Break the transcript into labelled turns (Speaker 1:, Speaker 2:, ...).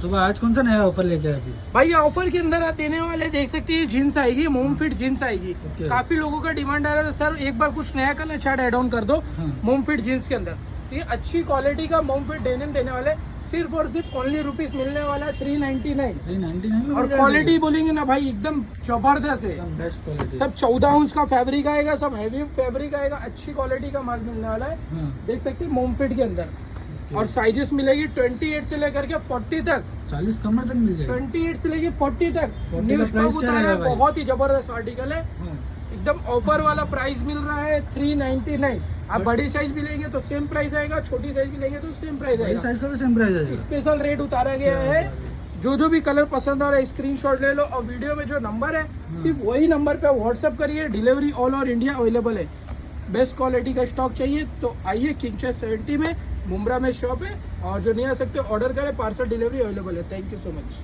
Speaker 1: तो भाई आज कौन सा नया ऑफर लेके आए थे?
Speaker 2: भाई ऑफर के अंदर आप देने वाले देख सकते हैं, जीन्स आएगी, मोम फिट जीन्स आएगी।
Speaker 1: Okay.
Speaker 2: काफी लोगों का डिमांड आ रहा था सर एक बार कुछ नया कलर चार्ट एड ऑन कर दो मोम फिट जीन्स के अंदर। तो ये अच्छी क्वालिटी का मोम फिट डेनिम देने वाले, सिर्फ और सिर्फ ओनली रुपीज मिलने वाला है 399।
Speaker 1: 399
Speaker 2: और क्वालिटी बोलेंगे ना भाई एकदम जबरदस्त है,
Speaker 1: बेस्ट क्वालिटी।
Speaker 2: सब 14 का फैब्रिक आएगा, सब हैवी फैब्रिक आएगा, अच्छी क्वालिटी का माल मिलने वाला है।
Speaker 1: हाँ।
Speaker 2: देख सकते हैं मोम फिट के अंदर। और साइजेस मिलेगी 28 से लेकर के 40 तक,
Speaker 1: 40 कमर तक मिल जाएगा।
Speaker 2: 28 से लेके 40 तक
Speaker 1: 40
Speaker 2: न्यू
Speaker 1: का
Speaker 2: स्टॉक
Speaker 1: प्राइस क्या
Speaker 2: उतारा है,
Speaker 1: है भाई?
Speaker 2: बहुत ही जबरदस्त आर्टिकल है।
Speaker 1: हाँ।
Speaker 2: एकदम ऑफर वाला प्राइस मिल रहा है 399। आप बड़ी साइज भी लेंगे तो सेम प्राइस आएगा, छोटी साइज भी लेंगे तो सेम प्राइस
Speaker 1: बड़ी
Speaker 2: आएगा।
Speaker 1: साइज का भी सेम प्राइस है।
Speaker 2: स्पेशल रेट उतारा गया है। जो भी कलर पसंद आ रहा है स्क्रीनशॉट ले लो, और वीडियो में जो नंबर है सिर्फ वही नंबर पे व्हाट्सएप करिए। Delivery all over India available है। बेस्ट क्वालिटी का स्टॉक चाहिए तो आइए, किंग चेस्ट 70 में मुंब्रा में शॉप है, और जो नहीं आ सकते ऑर्डर करें, पार्सल डिलीवरी अवेलेबल है। Thank you so much.